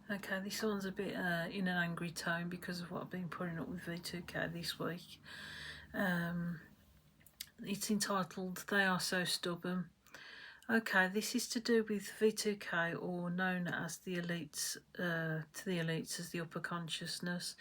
Okay, this one's a bit in an angry tone because of what I've been putting up with V2K this week. It's entitled "They Are So Stubborn." Okay, this is to do with V2K, or known as the elites, to the elites as the upper consciousness.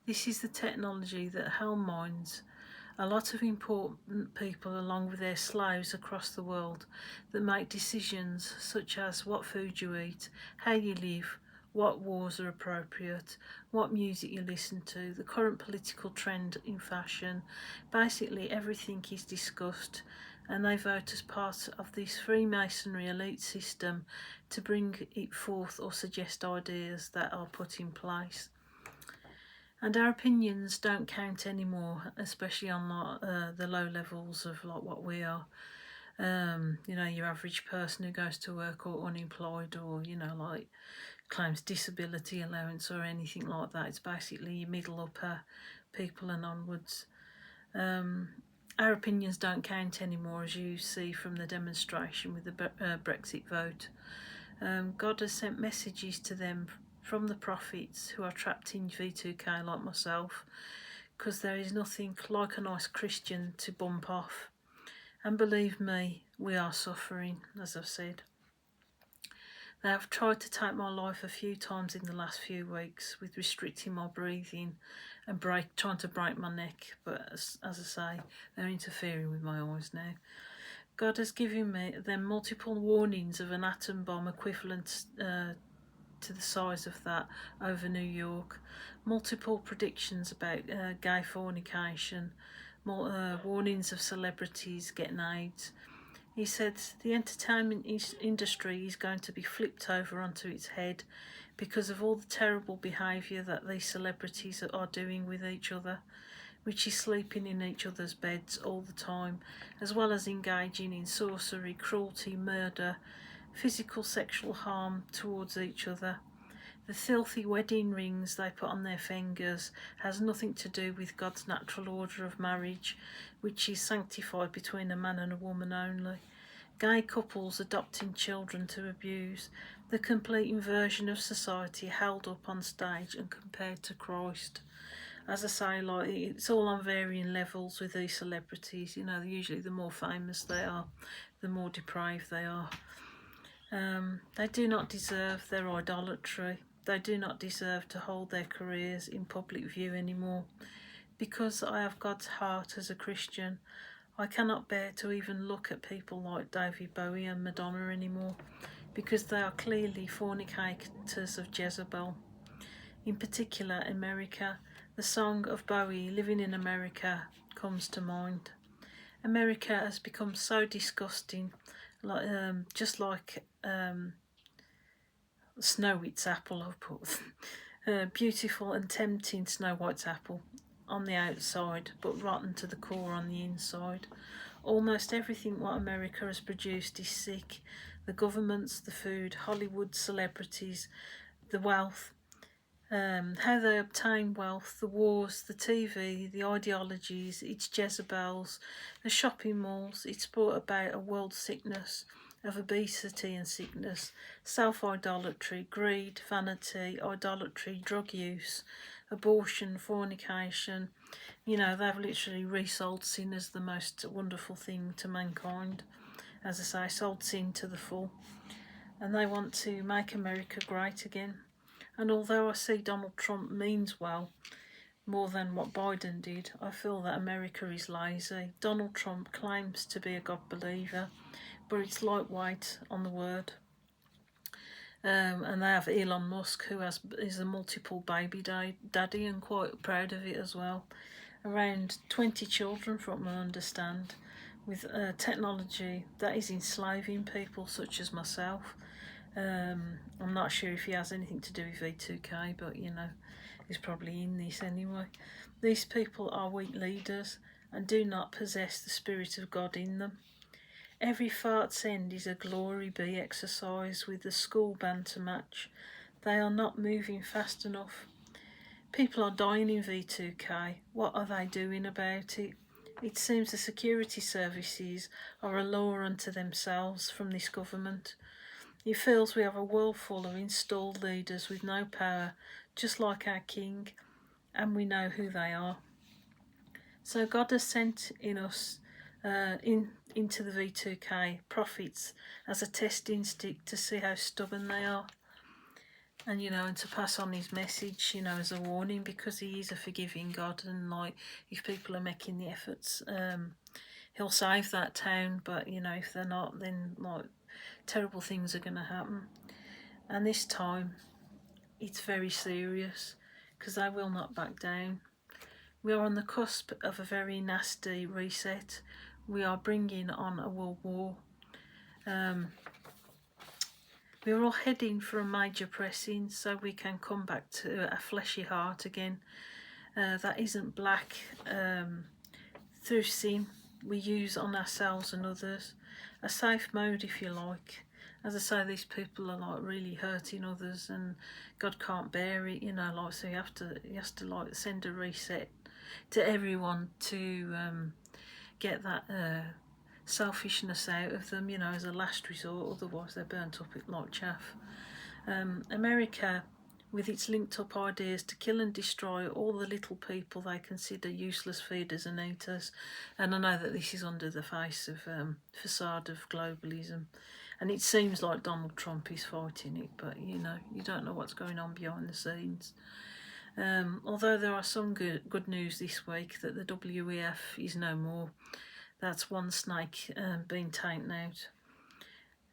This is the technology that hell minds a lot of important people along with their slaves across the world that make decisions such as what food you eat, how you live, what wars are appropriate, what music you listen to, the current political trend in fashion. Basically, everything is discussed, and they vote as part of this Freemasonry elite system to bring it forth or suggest ideas that are put in place. And our opinions don't count anymore, especially on the low levels of like what we are. Your average person who goes to work or unemployed, or like claims disability allowance or anything like that. It's basically your middle upper people and onwards. Our opinions don't count anymore, as you see from the demonstration with the Brexit vote. God has sent messages to them from the prophets who are trapped in V2K like myself, because there is nothing like a nice Christian to bump off. And believe me, we are suffering, as I've said. They have tried to take my life a few times in the last few weeks with restricting my breathing and trying to break my neck, but as I say, they're interfering with my eyes now. God has given them multiple warnings of an atom bomb equivalent to the size of that over New York, multiple predictions about gay fornication, warnings of celebrities getting AIDS. He said the entertainment industry is going to be flipped over onto its head because of all the terrible behaviour that these celebrities are doing with each other, which is sleeping in each other's beds all the time, as well as engaging in sorcery, cruelty, murder, physical sexual harm towards each other. The filthy wedding rings they put on their fingers has nothing to do with God's natural order of marriage, which is sanctified between a man and a woman only. Gay couples adopting children to abuse, the complete inversion of society held up on stage and compared to Christ. As I say, like, it's all on varying levels with these celebrities. Usually the more famous they are, the more depraved they are. They do not deserve their idolatry. They do not deserve to hold their careers in public view anymore. Because I have God's heart as a Christian, I cannot bear to even look at people like David Bowie and Madonna anymore, because they are clearly fornicators of Jezebel. In particular, America. The song of Bowie, Living in America, comes to mind. America has become so disgusting, just like Snow White's apple, I've put. Beautiful and tempting Snow White's apple on the outside, but rotten to the core on the inside. Almost everything what America has produced is sick. The governments, the food, Hollywood celebrities, the wealth, how they obtain wealth, the wars, the TV, the ideologies, its Jezebels, the shopping malls. It's brought about a world sickness of obesity and sickness, self-idolatry, greed, vanity, idolatry, drug use, abortion, fornication. They've literally resold sin as the most wonderful thing to mankind. As I say, sold sin to the full. And they want to make America great again. And although I see Donald Trump means well, more than what Biden did, I feel that America is lazy. Donald Trump claims to be a God believer, but it's lightweight on the word. And they have Elon Musk, who is a multiple baby daddy and quite proud of it as well. Around 20 children, from what I understand, with technology that is enslaving people such as myself. I'm not sure if he has anything to do with V2K, but he's probably in this anyway. These people are weak leaders and do not possess the Spirit of God in them. Every fart's end is a glory be exercise with the school band to match. They are not moving fast enough. People are dying in V2K. What are they doing about it? It seems the security services are a law unto themselves from this government. He feels we have a world full of installed leaders with no power, just like our king, and we know who they are. So God has sent in us into the V2K prophets as a testing stick to see how stubborn they are. And and to pass on his message, as a warning, because he is a forgiving God, and like if people are making the efforts, he'll save that town. But if they're not, then like terrible things are going to happen. And this time, it's very serious because they will not back down. We are on the cusp of a very nasty reset. We are bringing on a world war. We are all heading for a major pressing so we can come back to a fleshy heart again. That isn't black through sin we use on ourselves and others. A safe mode, if you like. As I say, these people are like really hurting others, and God can't bear it, like so. He has to like send a reset to everyone to get that selfishness out of them, as a last resort. Otherwise, they're burnt up like chaff. America, with its linked up ideas to kill and destroy all the little people they consider useless feeders and eaters. And I know that this is under the face of facade of globalism, and it seems like Donald Trump is fighting it, but you don't know what's going on behind the scenes. Although there are some good news this week that the WEF is no more. That's one snake being taken out.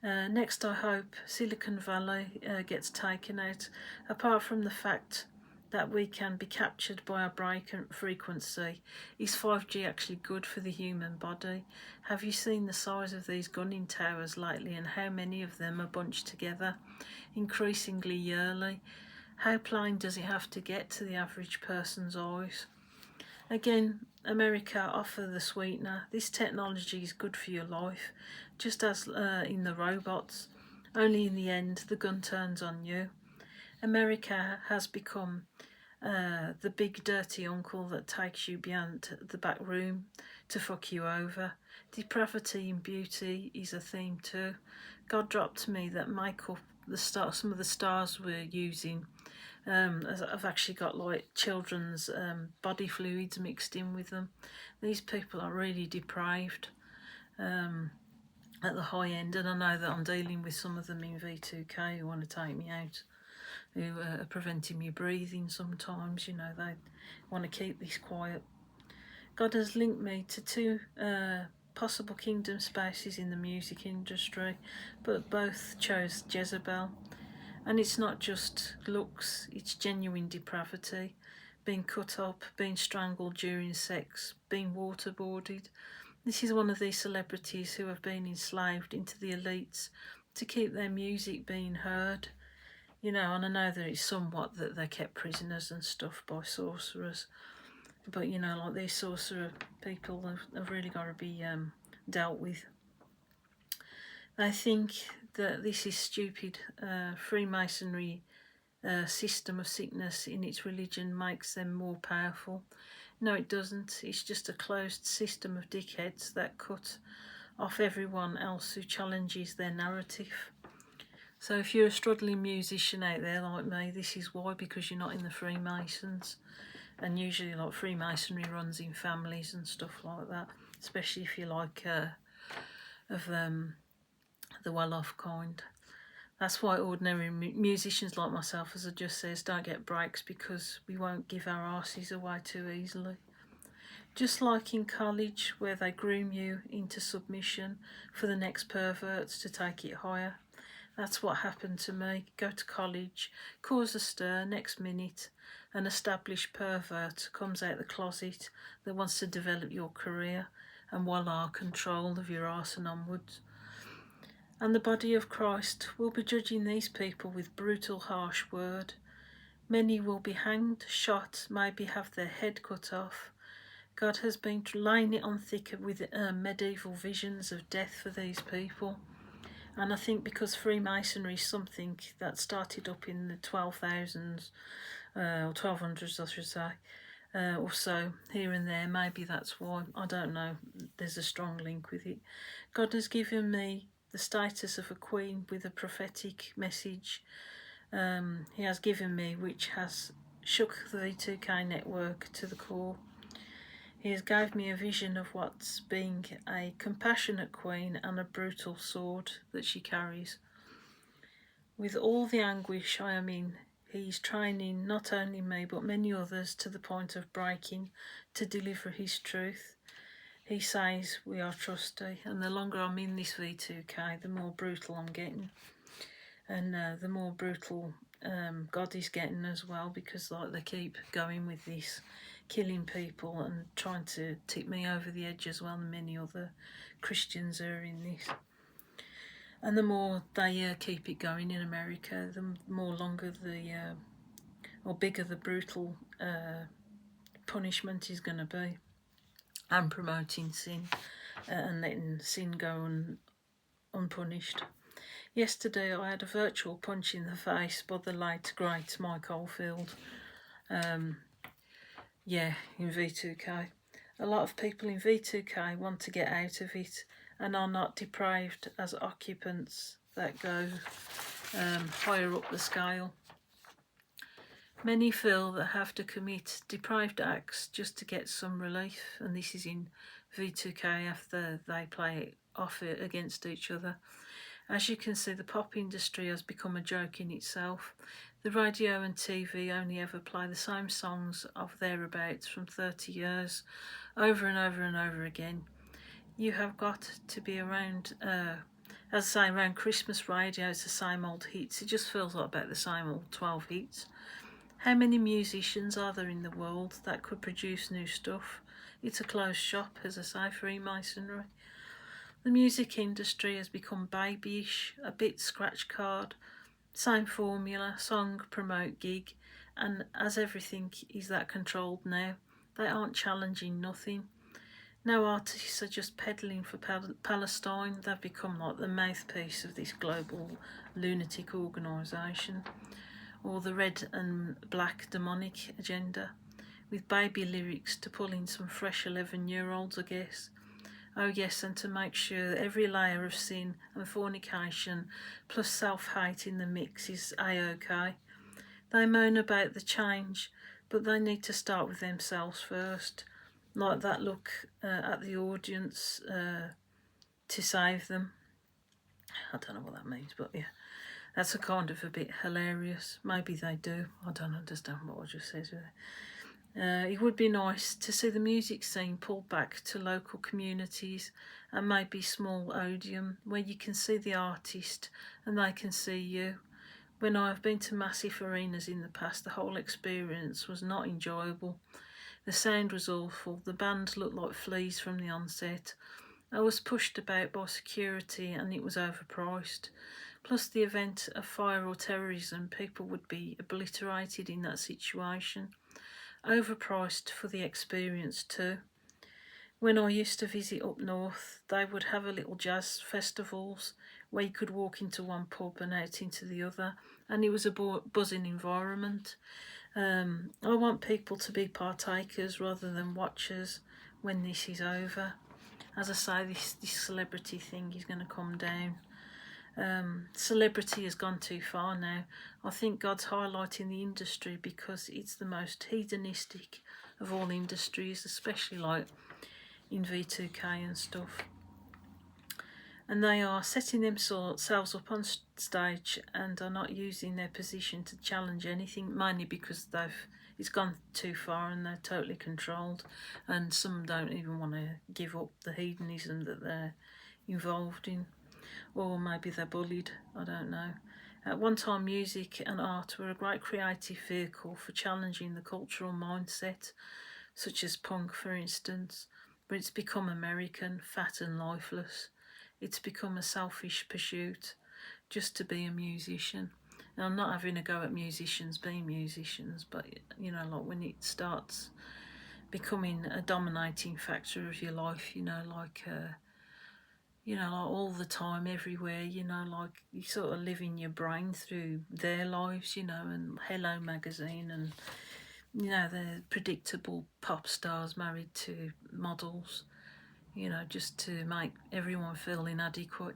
Next, I hope Silicon Valley gets taken out, apart from the fact that we can be captured by our break frequency. Is 5G actually good for the human body? Have you seen the size of these gunning towers lately, and how many of them are bunched together, increasingly yearly? How plain does it have to get to the average person's eyes? Again, America offer the sweetener. This technology is good for your life, just as in the robots. Only in the end, the gun turns on you. America has become the big dirty uncle that takes you beyond the back room to fuck you over. Depravity in beauty is a theme too. God dropped to me that makeup, some of the stars we're using, I've actually got like children's body fluids mixed in with them. These people are really deprived at the high end, and I know that I'm dealing with some of them in V2K who want to take me out, who are preventing me breathing sometimes. They want to keep this quiet. God has linked me to two possible kingdom spouses in the music industry, but both chose Jezebel. And it's not just looks, it's genuine depravity. Being cut up, being strangled during sex, being waterboarded. This is one of these celebrities who have been enslaved into the elites to keep their music being heard. And I know that it's somewhat that they're kept prisoners and stuff by sorcerers. But, like these sorcerer people have really got to be dealt with. They think that this is stupid. Freemasonry system of sickness in its religion makes them more powerful. No, it doesn't. It's just a closed system of dickheads that cut off everyone else who challenges their narrative. So if you're a struggling musician out there like me, this is why, because you're not in the Freemasons. And usually like Freemasonry runs in families and stuff like that, especially if you like of the well-off kind. That's why ordinary musicians like myself, as I just says, don't get breaks, because we won't give our arses away too easily. Just like in college, where they groom you into submission for the next perverts to take it higher. That's what happened to me. Go to college, cause a stir, next minute an established pervert comes out the closet that wants to develop your career, and voila, control of your arse and onwards. And the body of Christ will be judging these people with brutal, harsh word. Many will be hanged, shot, maybe have their head cut off. God has been laying it on thick with medieval visions of death for these people. And I think because Freemasonry is something that started up in the 12,000s, or 1200s I should say, or so, here and there, maybe that's why, I don't know, there's a strong link with it. God has given me the status of a queen with a prophetic message he has given me, which has shook the V2K network to the core. He has gave me a vision of what's being a compassionate queen and a brutal sword that she carries. With all the anguish I am in, he's training not only me but many others to the point of breaking to deliver his truth. He says we are trusty, and the longer I'm in this V2K, the more brutal I'm getting, and the more brutal God is getting as well, because like they keep going with this, killing people and trying to tip me over the edge as well, and many other Christians are in this. And the more they keep it going in America, the more longer or bigger the brutal punishment is going to be, and promoting sin and letting sin go unpunished. Yesterday I had a virtual punch in the face by the late great Mike Oldfield. In V2K. A lot of people in V2K want to get out of it and are not deprived as occupants that go higher up the scale. Many feel they have to commit deprived acts just to get some relief, and this is in V2K after they play it off against each other. As you can see, the pop industry has become a joke in itself. The radio and TV only ever play the same songs of thereabouts from 30 years, over and over and over again. You have got to be around, as I say, around Christmas radio, it's the same old hits. It just feels like about the same old 12 hits. How many musicians are there in the world that could produce new stuff? It's a closed shop, as I say, Freemasonry. The music industry has become babyish, a bit scratch card, same formula, song, promote, gig, and as everything is that controlled now, they aren't challenging nothing. No artists are just peddling for Palestine, they've become like the mouthpiece of this global lunatic organisation, or the red and black demonic agenda, with baby lyrics to pull in some fresh 11-year-olds, I guess. Oh yes, and to make sure every layer of sin and fornication plus self-hate in the mix is a-okay. They moan about the change, but they need to start with themselves first. Like that look at the audience to save them. I don't know what that means, but yeah, that's a kind of a bit hilarious. Maybe they do. I don't understand what I just said. It would be nice to see the music scene pulled back to local communities and maybe small Odeum where you can see the artist and they can see you. When I've been to massive arenas in the past, the whole experience was not enjoyable. The sound was awful, the band looked like fleas from the onset. I was pushed about by security and it was overpriced. Plus the event of fire or terrorism, people would be obliterated in that situation. Overpriced for the experience too. When I used to visit up north, they would have a little jazz festivals where you could walk into one pub and out into the other, and it was a buzzing environment. I want people to be partakers rather than watchers when this is over. As I say, this celebrity thing is going to come down. Celebrity has gone too far now. I think God's highlighting the industry because it's the most hedonistic of all industries, especially like in V2K and stuff. And they are setting themselves up on stage and are not using their position to challenge anything, mainly because it's gone too far and they're totally controlled, and some don't even want to give up the hedonism that they're involved in. Or maybe they're bullied, I don't know. At one time, music and art were a great creative vehicle for challenging the cultural mindset, such as punk, for instance, but it's become American, fat and lifeless. It's become a selfish pursuit just to be a musician. And I'm not having a go at musicians being musicians, but, you know, like when it starts becoming a dominating factor of your life, like all the time, everywhere, like you sort of live in your brain through their lives, and Hello magazine and, the predictable pop stars married to models, just to make everyone feel inadequate,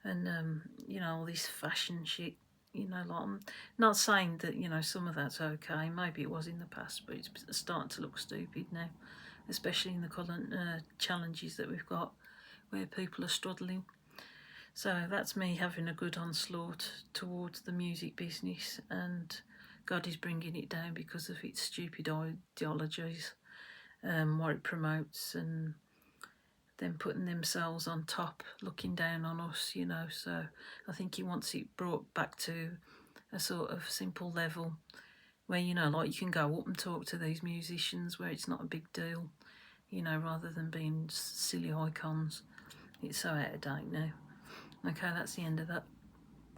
and you know, all this fashion shit. You know, like, I'm not saying that, you know, some of that's okay. Maybe it was in the past, but it's starting to look stupid now, especially in the current challenges that we've got, where people are struggling. So that's me having a good onslaught towards the music business, and God is bringing it down because of its stupid ideologies, what it promotes, and them putting themselves on top, looking down on us, you know. So I think he wants it brought back to a sort of simple level where, you know, like, you can go up and talk to these musicians where it's not a big deal, you know, rather than being silly icons. It's so out of date now. Okay, that's the end of that.